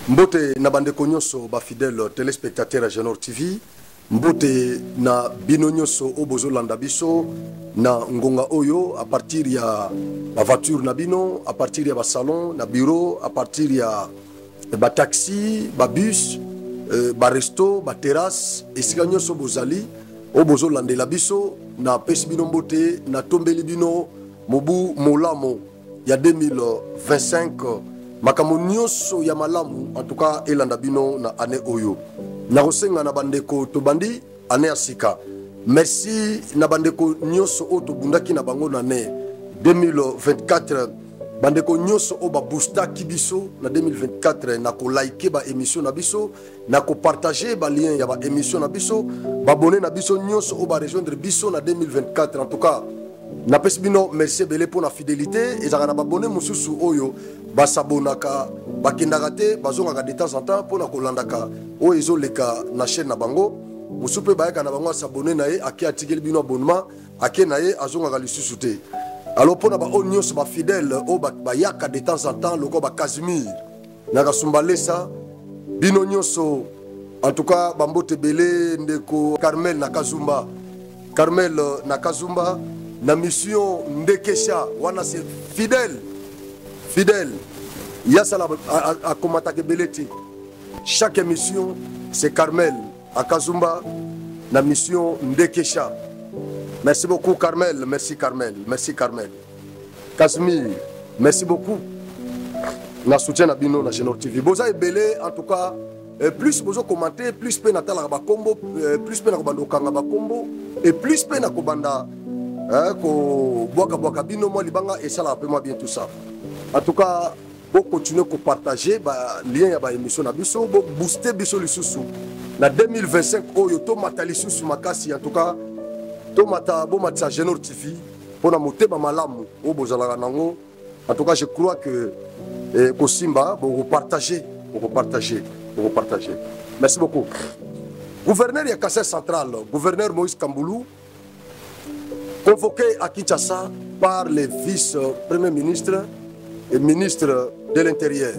Mbote na bande konyoso ba fidèle téléspectateur à Genor TV. Mbote na bino nyonso obozo landa biso na ngonga oyo à partir ya la voiture na bino, à partir ya ba salon na bureau, à partir ya ba taxi, ba bus, ba resto, ba terrasse esika nyonso bozali obozo landela biso na pesi bino mbote na tombeli bino mobu molamo ya 2025 makambo nyonso ya malamu en tout cas elanda bino na année oyo na kosenga na bandeko to bandi année ya sika. Merci na bandeko nyonso o to bundaki na bango na année 2024 bandeko nyonso o ba boosta kibiso na 2024 na ko like ba émission na biso na ko partager ba lien ya ba émission na biso ba abonner na biso nyonso o ba rejoindre biso na 2024 en tout cas na pesi bino merci belé pour la fidélité et zaka na ba abonner mususu oyo basabonaka bakendaka te bazongaka de temps en temps mpona kolandaka oyo ezoleka na chaîne na bango mosusu mpe bayaka na bango asabone na ye ake atikeli bino abonnement ake na ye azongaka lisusu te. Alors mpona baoyo nyonso bafidèle oyo bayaka de temps en temps lokola bacasimir na kasumbalesa bino nyonso en tout cas bambote ebele ndeko Carmel na Kazumba, Carmel na Kazumba na mission ndekesha wana c'est fidèle fidèle. Yassala a commenté Beleti. Chaque émission, c'est Carmel à Kazumba, la mission Ndekesha. Merci beaucoup Carmel, merci Carmel, merci Carmel. Casimir, merci beaucoup. Na soutien à Bino, na Genor TV. Boza et Belé, en tout cas, plus vous commenter, plus peine à Talaba Combo, plus peine à Kobando Kangaba Combo, et plus peine à Kobanda, ko Boaka Bino, moi, Libanga, et ça, rappelez-moi bien tout ça. En tout cas, vous continuez à partager les liens à l'émission, vous booster les sous. En 2025, vous avez les sous makasi. En tout cas, vous avez Genor TV pour monter malamu. En tout cas, je crois que Kosimba, vous partagez. Merci beaucoup. Gouverneur Yakassé Central, gouverneur Moïse Kamboulou, convoqué à Kinshasa par les vice-premiers ministres et ministre de l'Intérieur.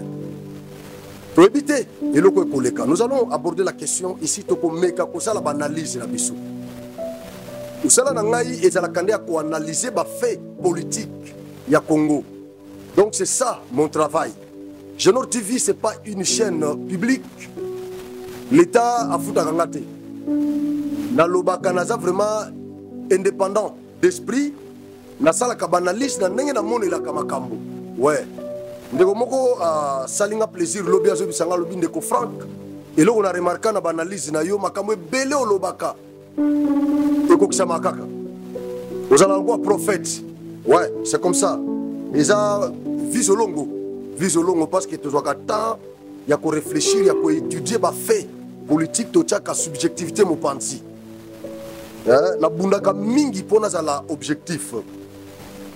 Pour éviter, nous allons aborder la question ici, pour analyse la biso. Nous allons analyser les faits politiques du Congo. Donc c'est ça mon travail. Genor TV, ce n'est pas une chaîne publique. L'État a foutu à Rangate. Naloba Kanaza vraiment indépendant d'esprit. Nasala kabanalise na nenge na moni la kamakambo. Ouais. Ndeko moko salinga plaisir lobi azo bisanga lobi ndeko Frank. Et là on a remarqué na banalise na yo makambo belé olobaka. Eko kisama kaka. Vous allez voir prophète. Ouais, c'est comme ça. Ils ont vise longo parce que tu dois temps il y a qu'on réfléchir, il y a qu'on étudier ba fait politique to tchaka subjectivité mo pansi. Na bundaka mingi pona za la objectif.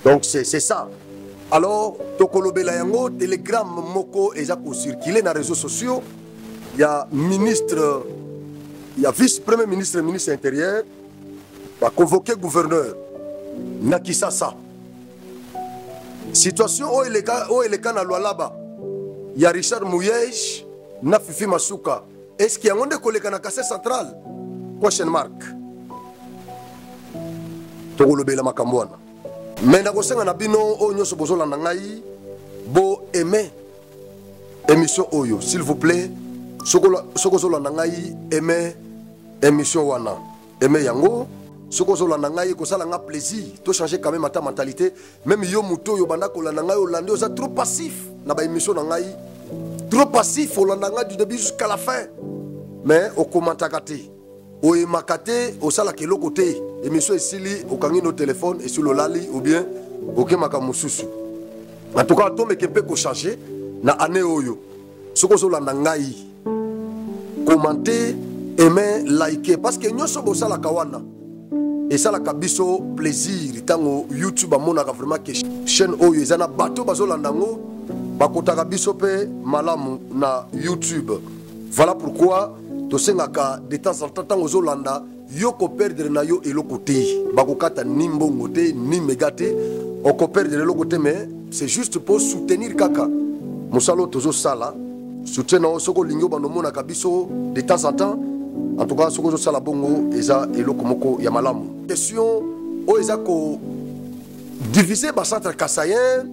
Donc c'est ça. Alors, Tokolobela Yango, Telegram Moko, et Zako circulé dans les réseaux sociaux. Il y a ministre, il y a vice-premier ministre, ministre intérieur, va convoquer gouverneur. Nakisasa. Situation où il est cas dans Lualaba. Il y a Richard Mouyej, Nafifi Masuka. Est-ce qu'il y a un collègue dans Kassé Central? Question mark. Tokolobela Makambouana. Mais na kosenga na bino o nyoso bozola na ngai bo aimer émission oyo s'il vous plaît soko zola na ngai aimer émission wana aimer yango soko zola na ngai ko sala nga plaisir to changer quand même ta mentalité même yo muto yo banda ko la na ngai olande oza trop passif na ba émission na ngai trop passif olanda nga du début jusqu'à la fin mais au commentaire o emakate o sala ke lokote émission esili o kangi no téléphone et sur le lali ou bien o kemaka mususu. En tout cas to me kepe ko changer na année oyo soko zo landa ngai commenter aimer liker parce que nyoso bo sala kawana et sala kabiso plaisir tango YouTube amona ka vraiment que chaîne oyo ezana bato bazo landa ngo bakotaka biso pe malamu na YouTube. Voilà pourquoi tosengaka de temps en temps aux Olanda yoko perdre na yo eloko te bakokata ni mbongo te ni megate oko perdre eloko te mais c'est juste pour soutenir kaka musalo tozo sala soutien na soko lingio banomona kabiso de temps en temps. En tout cas, soko sala bongo eza eloko moko ya malamu. Question o eza ko diviser ba centre kassayen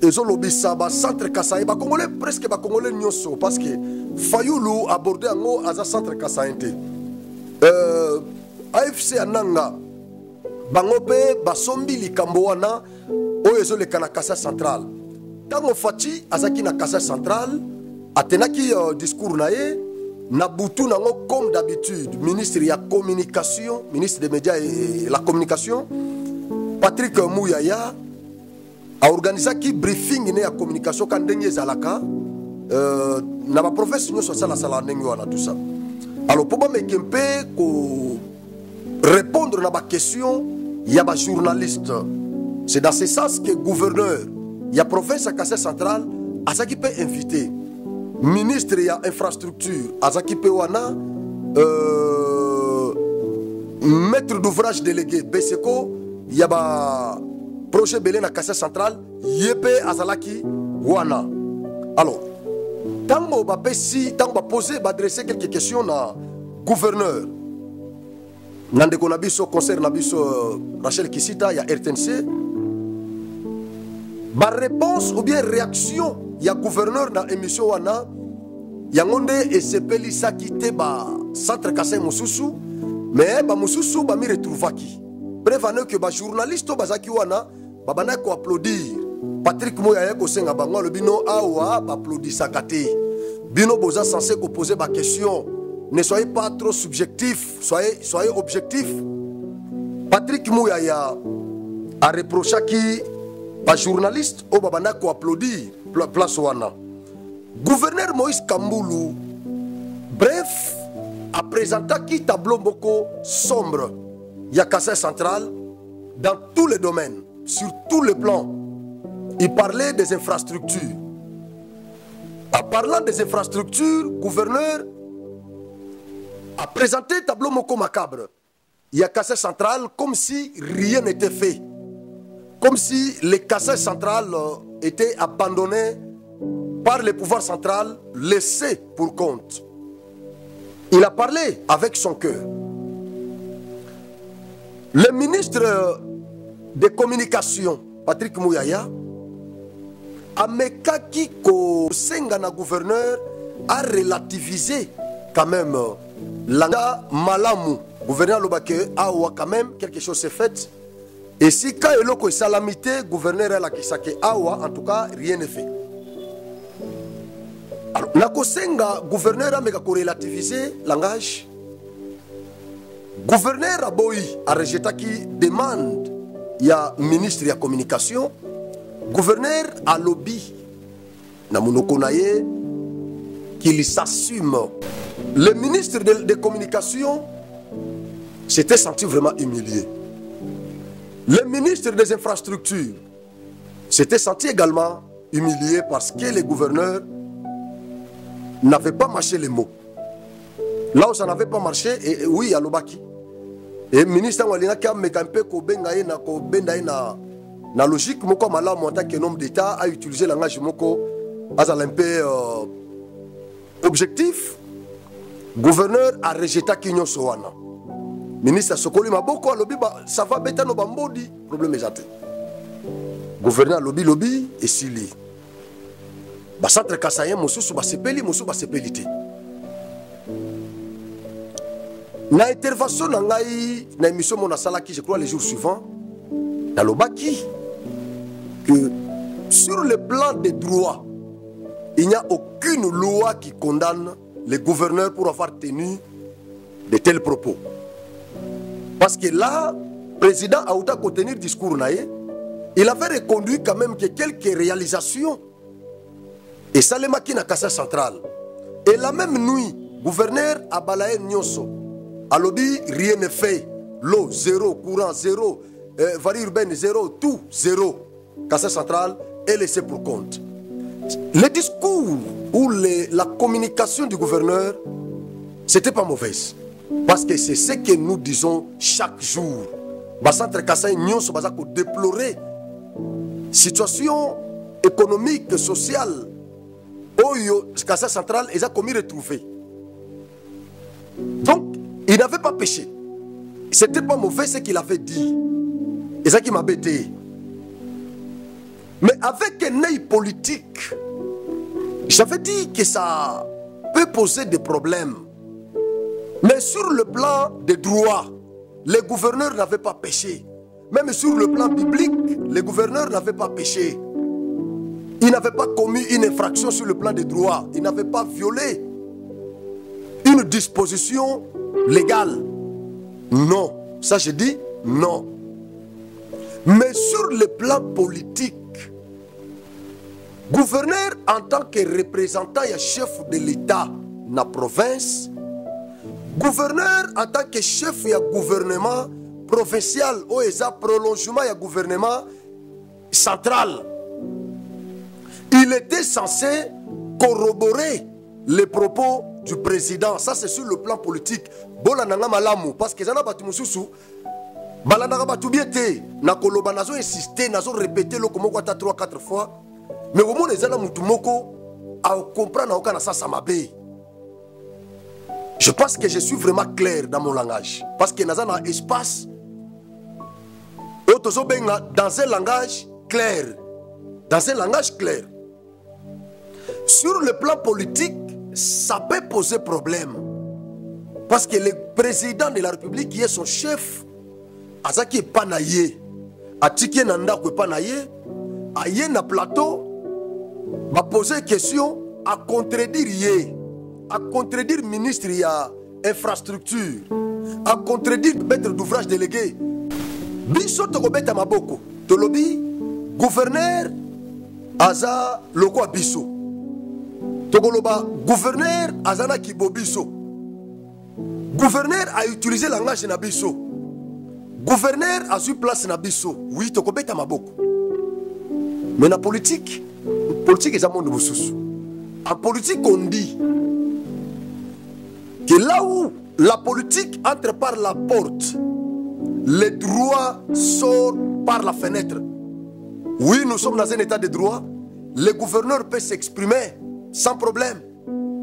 ezo lobisa ba centre kassayen ba congolais presque ba congolais nyonso parce que Fayulu abordé ango aza centre kassayen te. AFC ananga bango pe basombi likambo wana oyo ezoleka na Kasai central. Tango Fachi azaki na Kasai central atenaki discours na ye na butu nango comme d'habitude ministre ya communication, ministre des médias et la communication Patrick Mouyaya a organisé briefing ne ya communication quand ndenge ezalaka na ba professeur nyonso sala sala ndenge wana tout ça. Alors pour me kempe ko répondre à ma question, il y a des journalistes. C'est dans ce sens que le gouverneur, il y a province à Kasai central, à ça qui peut inviter. Ministre, il y a infrastructure, à ça qui peut wana, maître d'ouvrage délégué, Beseko, il y a projet Belé à Kasai central, Yépe Azalaki, wana. Alors, tant qu'on va poser, va adresser quelques questions à gouverneur. Nandeko Nabiso, concert Nabiso, Rachel Kisita, il y a RTNC. Ma réponse ou bien réaction, il y a gouverneur dans l'émission Wana, il y a monde et c'est Pelissa qui était ba centre Kasai Moussousou, mais ba Moussousou ba mi retrouvaki. Prévenez que ba journaliste bazaki Wana, ba bana ko applaudir. Patrick Mouyaya ko senga bango le bino awa ba applaudir sakate. Bino boza censé ko poser ba question. Ne soyez pas trop subjectif, soyez objectif. Patrick Mouyaya a reproché qui par journaliste au Babanako applaudir place wana. Gouverneur Moïse Kamboulou, bref, a présenté qui tableau beaucoup sombre. Il y a Kasai central dans tous les domaines, sur tous les plans. Il parlait des infrastructures. En parlant des infrastructures, gouverneur a présenté un tableau moko macabre. Il y a Kasai central comme si rien n'était fait. Comme si les Kasai central étaient abandonnés par le pouvoir central, laissés pour compte. Il a parlé avec son cœur. Le ministre des Communications, Patrick Mouyaya, a mekaki ko sengana gouverneur a relativisé quand même l'anga malamu. Gouverneur Lobake a quand même quelque chose s'est fait. Et si quand il y a salamité, gouverneur a la kisake awa, en tout cas rien n'est fait. Alors, la kosenga gouverneur a relativisé langage. Gouverneur a boy a rejeté qui demande, il y a ministre de la communication. Gouverneur a lobby, na monokonaye, qu'il s'assume. Le ministre de communication s'était senti vraiment humilié. Le ministre des infrastructures s'était senti également humilié parce que les gouverneurs n'avaient pas marché les mots. Là où ça n'avait pas marché, et oui, à l'Obaki. Et le ministre Walina qui a mécampé na logique, moko malamu en tant que homme d'État a utilisé le langage moko un peu objectif. Gouverneur a rejeté Kinyo Sowana. Ministre Sokoli Maboko a lobby, ça va bêter nos bambodi. Problème est até. Gouverneur lobby et Sili. Centre Kassayen, Moussou Basepeli, Moussou Basepelité. Na intervention na émission Mona Salaki, je crois les jours suivants, dans l'Obaki, que sur le plan des droits, il n'y a aucune loi qui condamne les gouverneurs pour avoir tenu de tels propos. Parce que là, le président Aouda a tenu le discours, il avait reconduit quand même que quelques réalisations. Et ça les maquine à Kasai central. Et la même nuit, le gouverneur a balayé Nyonso. À l'objet, rien n'est fait. L'eau, zéro. Courant, zéro. Varie urbaine, zéro. Tout, zéro. Kasai central est laissé pour compte. Le discours ou la communication du gouverneur, c'était pas mauvaise. Parce que c'est ce que nous disons chaque jour. Centre Kasai Nyonso bazako déplorer situation économique, sociale. Oyo, Kassa centrale, ils ont commis retrouvé. Donc, il n'avait pas péché. C'était pas mauvais ce qu'il avait dit. Et ça qui m'a bêté. Mais avec un œil politique, j'avais dit que ça peut poser des problèmes. Mais sur le plan des droits, les gouverneurs n'avaient pas péché. Même sur le plan biblique, les gouverneurs n'avaient pas péché. Ils n'avaient pas commis une infraction sur le plan des droits. Ils n'avaient pas violé une disposition légale. Non. Ça, je dis non. Mais sur le plan politique, gouverneur en tant que représentant et chef de l'État dans la province, gouverneur en tant que chef du gouvernement provincial ou prolongement du gouvernement central, il était censé corroborer les propos du président. Ça, c'est sur le plan politique. Parce que les gens balandaka batu bien te na koloba nazo insister nazo répéter le komoko ata 3-4 fois mais au moins ezala mutu moko a comprendre na sasa mabe. Je pense que je suis vraiment clair dans mon langage parce que naza na espace otozo benga dans un langage clair, dans un langage clair. Sur le plan politique, ça peut poser problème parce que le président de la République qui est son chef azaki pas na ye atiki na ndako pas na ye aye na plateau va poser question à contredire ye à contredire ministre ya infrastructure à contredire maître d'ouvrage délégué biso to kobeta maboko to lobi gouverneur aza loko biso to koloba gouverneur azana kibobiso gouverneur a utilisé langage na biso. Gouverneur a su place na biso. Oui, to kobeta maboko. Mais la politique est un monde boussous. En politique, on dit que là où la politique entre par la porte, les droits sortent par la fenêtre. Oui, nous sommes dans un état de droit. Le gouverneur peut s'exprimer sans problème.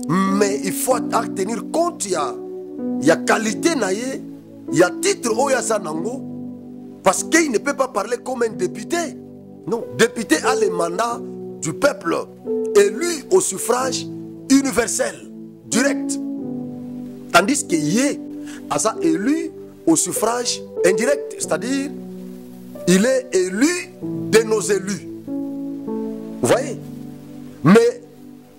Mais il faut tenir compte, il y a qualité naïe. Il y a titre Oyaza Nango parce qu'il ne peut pas parler comme un député. Non, député a le mandat du peuple élu au suffrage universel, direct. Tandis que Yé a élu au suffrage indirect, c'est-à-dire il est élu de nos élus. Vous voyez? Mais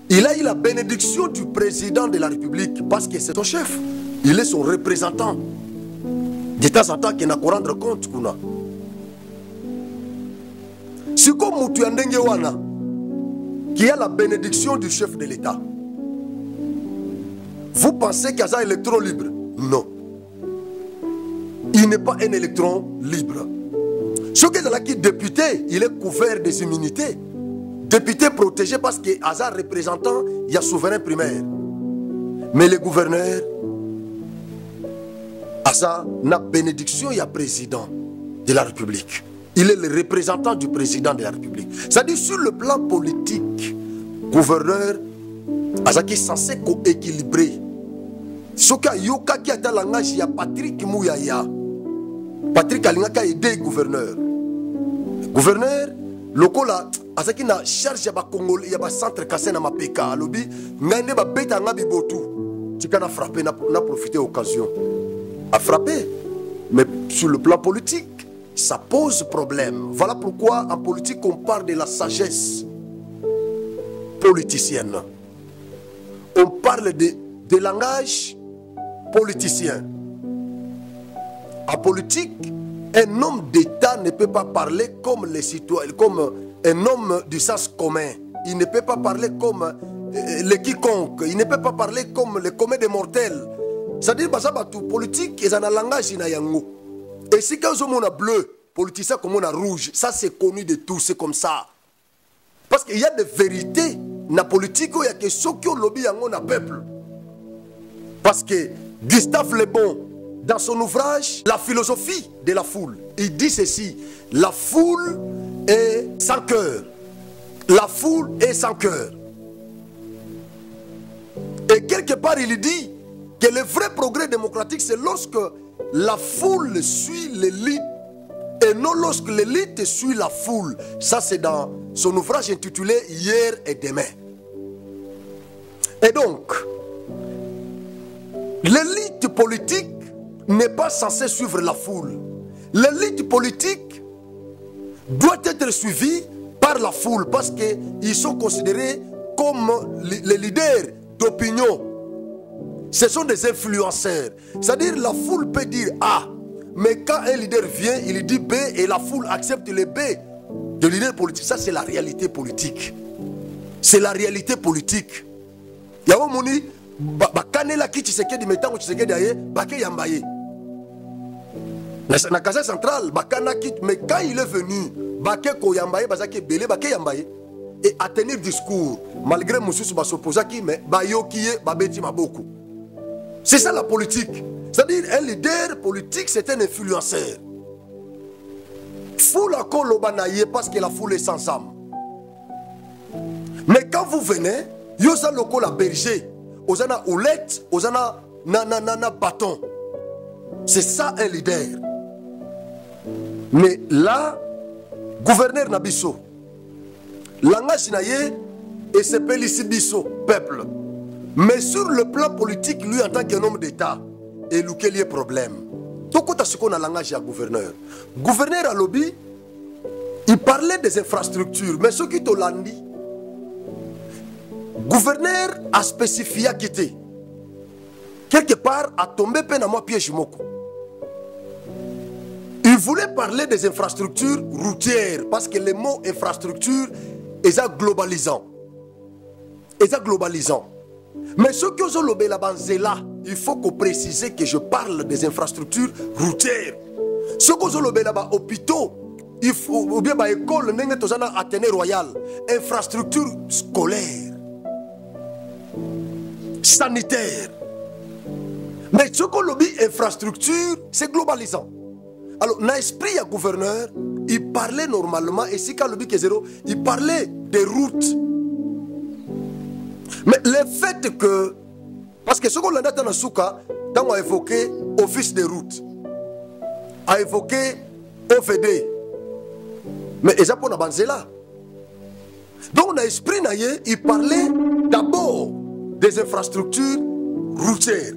il a eu la bénédiction du président de la République parce que c'est son chef, il est son représentant. De temps en temps, qu'il n'a qu'à rendre compte. Si comme Moutou Wana, qui a la bénédiction du chef de l'État, vous pensez qu'il y a un électron libre? Non. Il n'est pas un électron libre. Ce qui est député, il est couvert des immunités. Député protégé parce qu'il y a un représentant, il y a souverain primaire. Mais les gouverneurs, Asa na bénédiction, il y a président de la République. Il est le représentant du président de la République. C'est-à-dire sur le plan politique, gouverneur, Asa qui est censé équilibrer. Ce qui a yoka qui a dans le langage, il y a Patrick Mouyaya. Patrick Alingaka a aidé le gouverneur. Le gouverneur, le cola, Asa qui a charge de Congolais, il y a un centre cassé dans ma PK. Alobi, ngane ba beta ngabi botu. Tu peux frapper, n'a profité de l'occasion. À frapper. Mais sur le plan politique, ça pose problème. Voilà pourquoi en politique on parle de la sagesse politicienne. On parle de langage politicien. En politique, un homme d'État ne peut pas parler comme les citoyens, comme un homme du sens commun. Il ne peut pas parler comme les quiconque. Il ne peut pas parler comme les communs des mortels. C'est-à-dire que les politique, ils ont un langage. Et si quand on a bleu, politicien comme on a rouge, ça c'est connu de tous, c'est comme ça. Parce qu'il y a des vérités dans la politique, il y a que ceux qui ont lobby dans le peuple. Parce que Gustave Le Bon, dans son ouvrage, La philosophie de la foule, il dit ceci: la foule est sans cœur. La foule est sans cœur. Et quelque part, il dit que le vrai progrès démocratique, c'est lorsque la foule suit l'élite et non lorsque l'élite suit la foule. Ça, c'est dans son ouvrage intitulé Hier et demain. Et donc, l'élite politique n'est pas censée suivre la foule. L'élite politique doit être suivie par la foule parce qu'ils sont considérés comme les leaders d'opinion. Ce sont des influenceurs. C'est-à-dire la foule peut dire A, mais quand un leader vient, il dit B et la foule accepte le B de leader politique. Ça, c'est la réalité politique. C'est la réalité politique. Yao moni, bakanela ki Tshisekedi metango Tshisekedi aye, bake yambaye. Na Kasai central, bakana ki, mais quand il est venu, bake ko yambaye, bazake belé, bake yambaye. Et à tenir discours, malgré Moussous Basopozaki, mais bayokiye, babeti maboko. C'est ça la politique. C'est-à-dire, un leader politique, c'est un influenceur. Foule à kolobanaye parce que la foule est sans âme. Mais quand vous venez, yosa loko la berger, osana oulette, osana na bâton. C'est ça un leader. Mais là, gouverneur Nabiso, langage naye et s'appelle ici biso, peuple. Mais sur le plan politique, lui en tant qu'un homme d'État, et lequel y a problème. Donc, quand on a langage à gouverneur, gouverneur à lobby, il parlait des infrastructures, mais ce qui te l'a dit, gouverneur a spécifié à quitter. Quelque part, a tombé peine à moi piège moko. Il voulait parler des infrastructures routières, parce que le mot infrastructure est globalisant. Mais ce que je l'obéis là-bas, il faut qu'on précise que je parle des infrastructures routières. Ce que je l'obéis là-bas, hôpitaux, il faut, ou bien école, Athénée Royal, infrastructure scolaire, sanitaire. Mais ce que l'obéit infrastructure, c'est globalisant. Alors, dans l'esprit à gouverneur, il parlait normalement, et si quand l'obéit est zéro, il parlait des routes. Mais le fait que, parce que ce qu'on a dit dans le souka, on a évoqué office de route, a évoqué OVD, mais ils ont pas là. Donc on a esprit naïe, il parlait d'abord des infrastructures routières.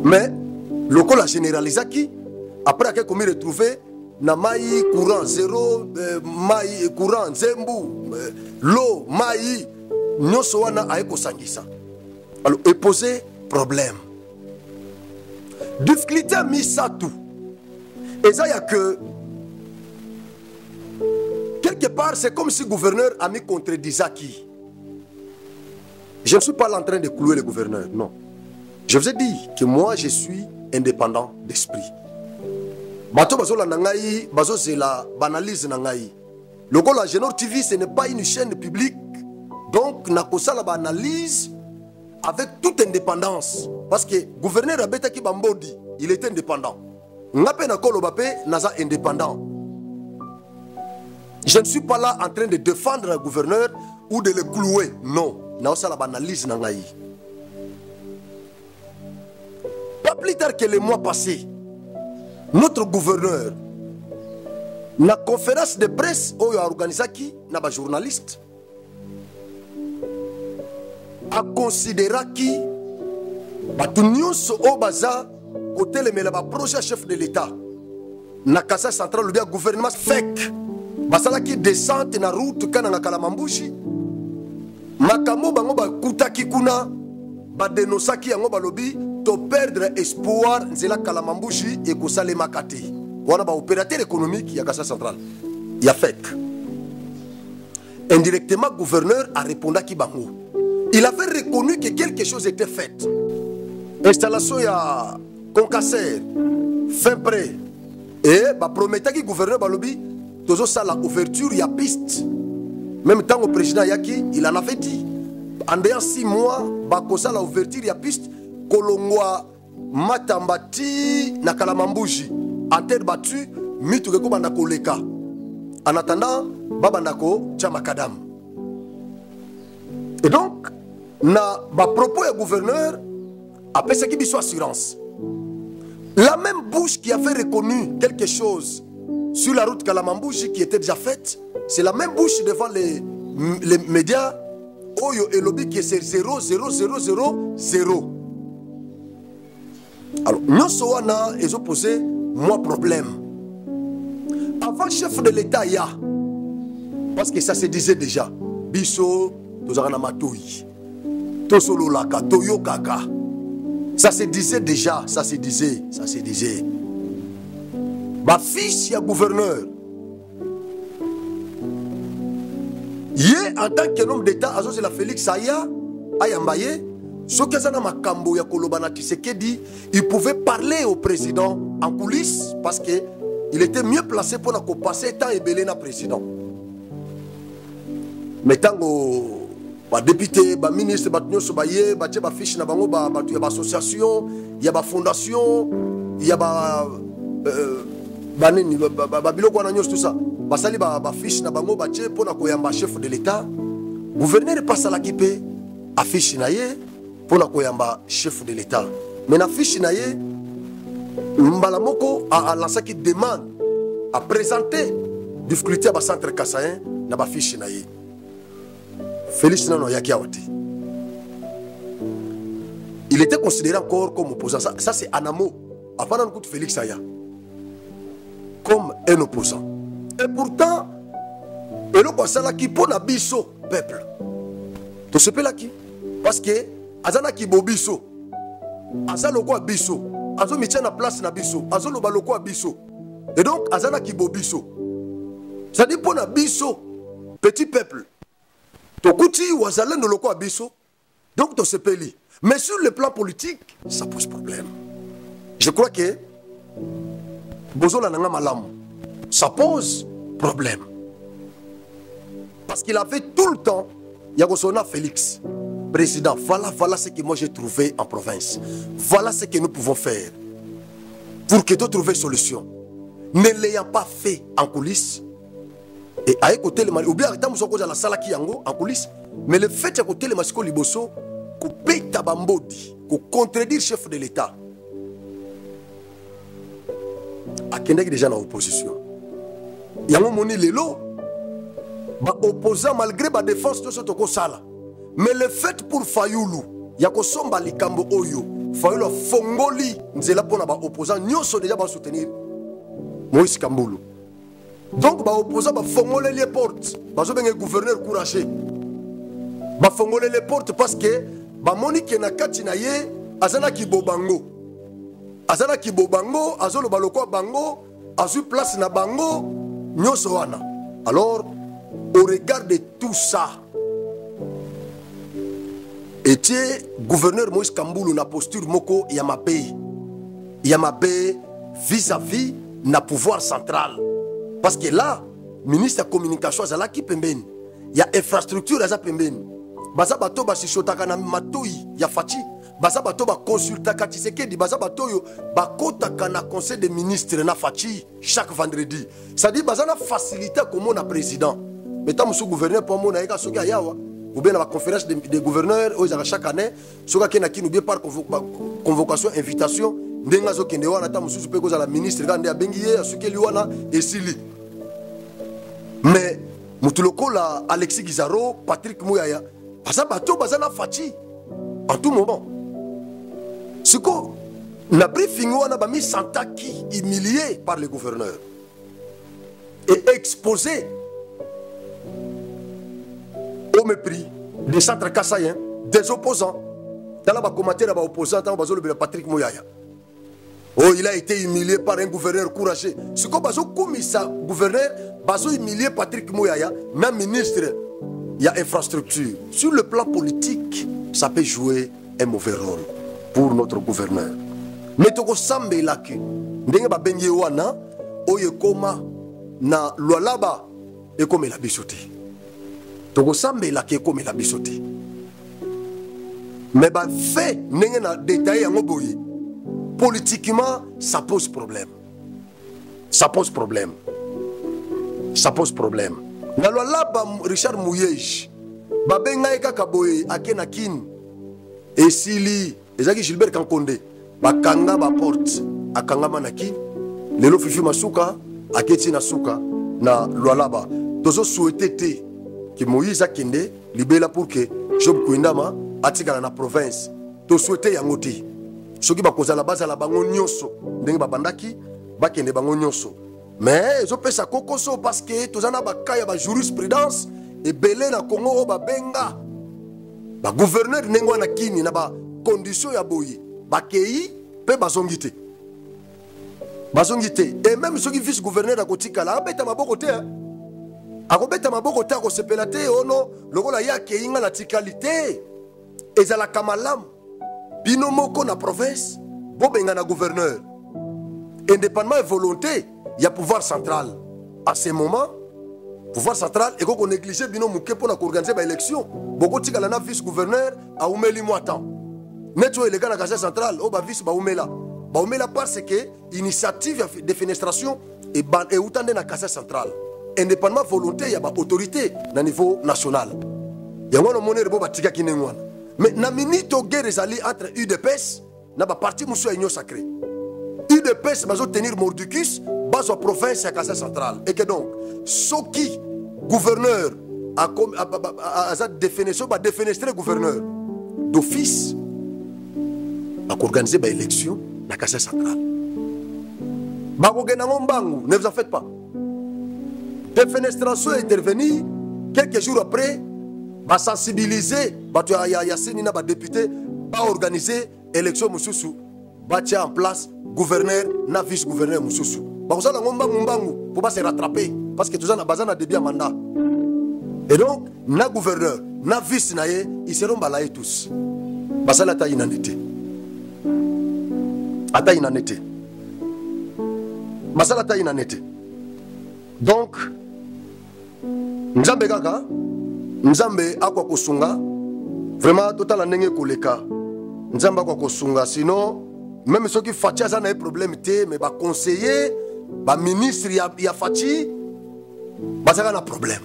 Mais le col a généralisé qui, après qu'on m'y retrouvé, na maï courant zéro, maï courant zembu, l'eau, maï. Alors, il posait problème. Difficulté a mis ça tout. Et ça, il y a que. Quelque part, c'est comme si le gouverneur a mis contre Dizaki. Je ne suis pas en train de clouer le gouverneur, non. Je vous ai dit que moi, je suis indépendant d'esprit. Bato bazo la nangai, bazo c'est la banalise nangai. Le Gola Génor TV, ce n'est pas une chaîne publique. Donc, nous avons une analyse avec toute indépendance. Parce que le gouverneur Abetaki Bambodi, il était indépendant. Nous avons indépendant. Je ne suis pas là en train de défendre le gouverneur ou de le clouer. Non. Nous avons une analyse. Pas plus tard que le mois passé, notre gouverneur, dans la conférence de presse, où il a organisé qui, n'a pas journaliste, a considéré qui batunions au bazar côté le melaba projet chef de l'État na Kasai central le bien gouvernement fake basala qui descente na route kana na Kalamambushi makamo bango ba kutaki kuna ba denosaki yango balobi to perdre espoir nzela Kalamambushi et ko sale makati wana ba opérateur économique ya Kasai central ya fake. Indirectement gouverneur a répondu à Kibango. Il avait reconnu que quelque chose était fait. Installation ya concasser, fin prêt. Et bah promettait que le gouverneur Balobi, toujours ça la ouverture, il y a piste. Même temps au président Yaki, il en avait dit. En dehors 6 mois, bah ça la ouverture, il y a piste. Kolongwa Matambati na Kalamambuji. En terre battue, Mitugeko Bandako Leka. En attendant, Babandako Tchamakadam. Et donc, na ba propos ya gouverneur après ce qui biso assurance. La même bouche qui avait reconnu quelque chose sur la route Kalamambouji qui était déjà faite, c'est la même bouche devant les médias Oyo et lobby qui c'est 0,0000. Alors, nous sommes ils ont posé moi problème. Avant chef de l'État, il y a, parce que ça se disait déjà, Bisso, Tozarana Matoui, Tosolo Laka, Toyo Kaka. Ça se disait déjà, ça se disait. Ma fils, il y a gouverneur. En tant que homme d'État, c'est la Félix Aya, Ayambaye, ce que ça n'a makambo ya kolobana Tshisekedi, il pouvait parler au président en coulisses parce que il était mieux placé pour passer tant et belé na président. Mais tant que député, ministre, nyonso baye, ba fiche na bango ba association, il y a fondation, il y a biloko na nyonso tout ça. Basali ba fiche na bango bache pour na koyamba chef de l'État. Gouverneur passe à la kipe affiche na ye pour na koyamba chef de l'État. Mais na fiche na ye Mbalamoko a lancé qui demande à présenter difficulté à centre Kassaïen na ba fiche na ye. Félix Nano yaki awati. Il était considéré encore comme opposant. Ça c'est Anamo. Après on écoute Félix Aya comme un opposant. Et pourtant, et le Kwasala qui pour la biso peuple. Tout ce peuple qui parce que azana ki bobiso. Azalo kwa biso. Azo mitien na place na biso. Azo lo baloko biso. Et donc azana ki bobiso. Ça dit pour la biso petit peuple. Tokuti wazalen de loko biso. Donc tout ce peuple. Mais sur le plan politique, ça pose problème. Je crois que Bozola nanga malam. Ça pose problème. Parce qu'il avait tout le temps, Yagosona Félix, président, voilà ce que moi j'ai trouvé en province. Voilà ce que nous pouvons faire pour que tu trouves solution. Ne l'ayant pas fait en coulisses, et à écouter le mal, ou bien à la salle qui en coulisses, mais le fait d'écouter le masco liboso, qu'on paye tabambodi, qu'on contredire le chef de l'État, à Kendek déjà dans l'opposition. Il y a un moment lelo, opposant malgré la défense de ce toko sala. Mais le fait pour Fayoulou, il y a que somba likambo oyo, Fayoulou fongoli, nzela pona ba opposant, nyonso déjà ba soutenir Moïse Kamboulou. Donc ba opposant ba fongole les portes, ba zo benga gouverneur courageux. Ba fongole les portes parce que ba monique na kati na ye azana ki bobango. Azana ki bobango, azolo baloko bango, azu place na bango, nyonso wana. Alors au regard de tout ça, était gouverneur Moïse Kamboulou na posture moko Yamabé vis-à-vis na pouvoir central. Parce que là, ministre de la communication azala ki pembeni, il y a infrastructure aza pembeni. Baza bato ba sisotaka na matoi ya fachi, baza bato ba consultaka Tshisekedi, baza bato yo ba kotaka na conseil des ministres na fachi chaque vendredi. Ça dit baza na facilité comme na président. Mais tant que gouverneur pour moi na soki ayawa ou bien la conférence des gouverneurs chaque année soka kena ki n'oublie par convocation invitation ndenga zo kende wana tant mususu pe ko za la ministre ngande abengiye asuki liwana esili. Mais mutuloko la Alexis Gizaro, Patrick Mouyaya, baza bato baza na fachi en tout moment. Siko na briefing wana ba mi santaki humilié par le gouverneur et exposé au mépris des centres kassaïens, des opposants. Dans la commentaire des opposants, dans Patrick Mouyaya. Oh, il a été humilié par un gouverneur courageux. Ce qu'on a commis ça, gouverneur, il a humilié Patrick Mouyaya, même ministre, il y a infrastructure. Sur le plan politique, ça peut jouer un mauvais rôle pour notre gouverneur. Mais tu sambe la que, ndenge ba benye wana, oye koma na lualaba et comme la bisoté. Toko sambe la ke comme la bisoté. Mais bah fait n'engue na détaillé en oboye. Politiquement, ça pose problème. Ça pose problème. Ça pose problème. Na loi là Richard Mouyej, ba benga eka kaboye akena kin et sili ezaki Gilbert Kankonde bakanga ba porte akanga manaki lelo fifi masuka aketi na suka na Lualaba tozo souhaité que Moïse akende libela pour que Job Kouindama atikala na province to souhaité yango te soki bakoza la base la bango nyonso ndenge babandaki bakende bango nyonso mais zo pesa kokoso parce que tozana bakaya ba jurisprudence et belé na Congo ba benga ba gouverneur nengo na kini na ba condition ya boyi bakei pe bazongite et même ceux qui vice gouverneur à kotikala abeta maboko te akobeta maboko te akosepela te ono lokola ya keinga na tikalité ezala kamalam bino moko na province bobenga na gouverneur indépendamment de volonté il y a pouvoir central à ce moment pouvoir central et qu'on néglige bino muke pour organiser ba élection boko tikala na vice gouverneur a umeli moatan neto les gars na conseil central o ba vice ba umela parce que initiative de défenestration et outande na conseil central indépendamment volonté il y a ba autorité na niveau national yango no monere bo batika kinengwana mais na minute guerre ezali entre UDPS na ba parti musu ya union sacrée UDPS bazo tenir mordicus bazo province ya conseil central et que donc soki gouverneur a définition ba défenestrer gouverneur d'office a organiser ba élection na conseil central ba ko gena ngombangu ne vous en faites pas défenestration est intervenue quelques jours après va sensibiliser ya seni na ba député ba organiser élection mususu ba tia en place gouverneur na vice gouverneur mususu ba ko sala ngombangu pour pas se rattraper parce que tous en bazana début mandat et donc na gouverneur na vice na ye ils seront balayés tous basala ta inanité ata inanité basala ta inanité donc nzambe kaka nzambe akwa kosunga vraiment total ndenge koleka nzambe akwa kosunga sinon même ceux qui Fachi ça n'a problème té mais ba conseiller ba ministre ya Fachi ba ça na problème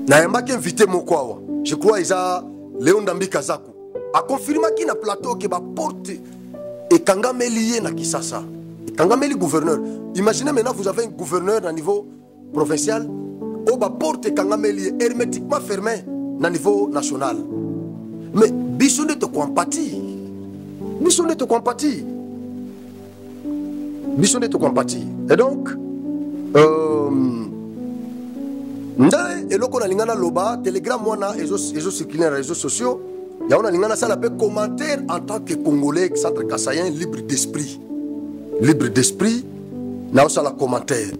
na yamba ki invité mokwawa je crois isa Léon Dambi Kazaku a confirmé qu'il na plateau que ba porte et kangameli na Kisasa kangameli gouverneur imaginez maintenant vous avez un gouverneur à niveau provincial au ba porte kangameli hermétiquement fermé na niveau national mais biso ne te compati biso ne te compati et donc ndai eloko na lingana loba telegram wana ezo circuler na réseaux sociaux ya ona lingana sala pe commentaire en tant que congolais centre kassayen libre d'esprit na osala commentaire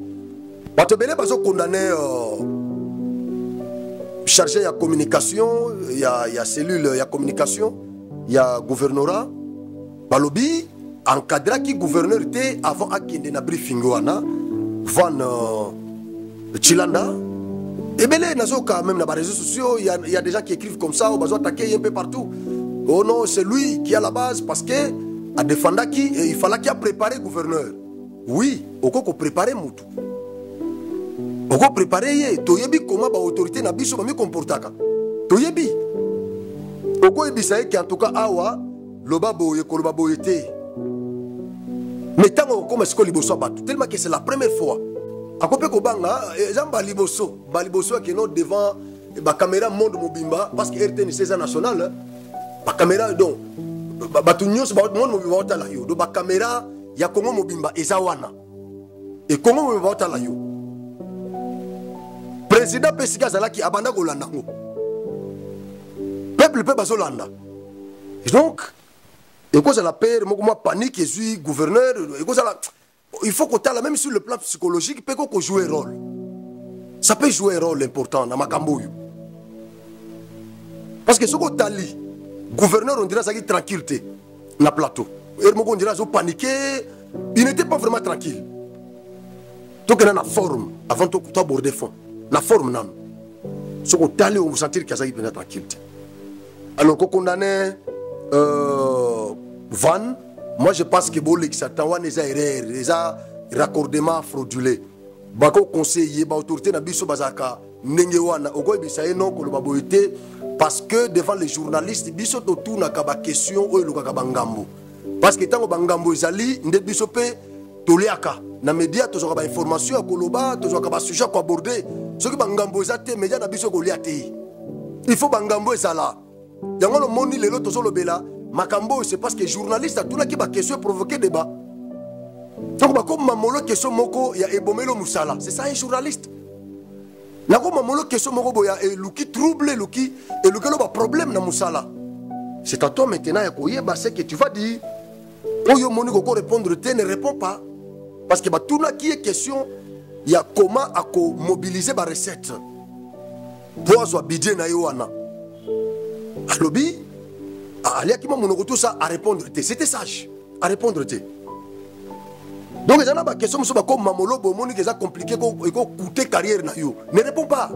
bato bele bazo condamner chargé ya communication ya cellule ya communication ya gouvernorat balobi encadra qui gouverneur était avant akende na briefing wana van Chilanda et bien là quand même dans les réseaux sociaux il y a des gens qui écrivent comme ça on va attaquer un peu partout oh non c'est lui qui est à la base parce que a défendre qui il fallait qu'il a préparé gouverneur oui au ko préparer mutu au ko préparer toyebi comment ba autorité na biso ba mi comportaka toyebi au ko ebisa que en tout cas awa loba boye ko loba boyete mais tant comme est-ce que liboso batu tellement que c'est la première fois akope ko banga zamba liboso qui non devant ba caméra monde mobimba parce que RTN c'est national ba caméra donc batu nyos ba monde mobimba otala yo do ba caméra ya Congo mobimba ezawana et Congo mobimba otala yo président Pesika zalaki abanda ko landa ngo peuple bazolanda donc et cause la peur moi panique et suis gouverneur et cause la il faut qu'on t'a même sur le plan psychologique peut qu'on joue un rôle ça peut jouer un rôle important dans ma camboyo parce que ce qu'on t'a dit gouverneur on dirait ça qui tranquillité na plateau et on dirait ça paniqué il n'était pas vraiment tranquille donc il y a une forme avant de aborder fond la forme non ce qu'on t'a dit on vous sentir qu'il y a ça qui est tranquillité alors qu'on condamne Van, moi je pense que Bolexatawan les erreurs, les raccordements frauduleux. Bako conseiller, ba autorité na biso bazaka nengewana ogo bisaye non ko lo baboyete parce que devant les journalistes biso tout na kaba question oyo lukaka bangambo parce que tango bangambo ezali nde biso pe toliaka na média tozoka ba information ya koloba tozoka ba sujet ko aborder soki bangambo ezate média na biso kolia te il faut bangambo ezala yango lo moni lelo tozolobela makambo c'est parce que journaliste atuna ki ba question provoquer débat donc ba comme mamolo question moko ya ebomelo musala c'est ça un journaliste la mamolo question moko boya luki trouble luki et luki lo ba problème na musala c'est à toi maintenant ya koyeba ce que tu vas dire oyo moni ko répondre te ne réponds pas parce que bah, tout là qui est question, il y a comment à mobiliser ma recette. Pour avoir budget na yoana. Alobi, allez qui m'a tout ça à répondre. C'était sage à répondre. Donc il y a une question comme mamolo bomoni qui est compliqué et coûter carrière na yo. Ne réponds pas.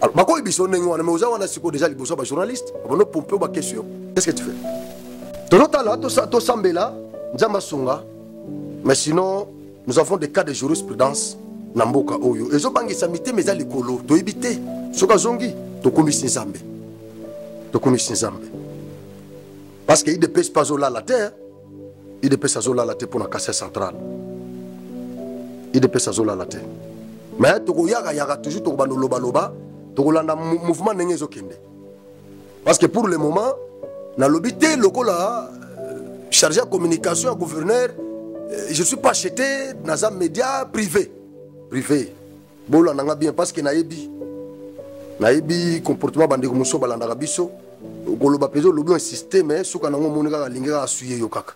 Alors ma quoi ils sont néo mais aux a siko déjà les bossons journalistes. On a pompé ma question. Qu'est-ce que tu fais? Tonota là, to sambela, nzamba songa. Mais sinon, nous avons des cas de jurisprudence. Namboka oyo. Et je bangi samité mais à l'écolo. To éviter. Soka zongi. To komisi nzambe. To komisi nzambe. Parce qu'il dépêche pas zola la terre. Il dépêche zola la terre pour la casse centrale. Il dépêche zola la terre. Mais to yaga toujours to bando loba loba. To landa mouvement nenge zokende. Parce que pour le moment, na lobité lokola chargé de communication au gouverneur. Je ne suis pas acheté dans un média privé. Privé. Bon, on a bien parce que naïbi comportement bandé comme ça, balanda biso. Goloba peso, le bon système, mais ce qu'on a mon monéga la linga a suivi yokaka.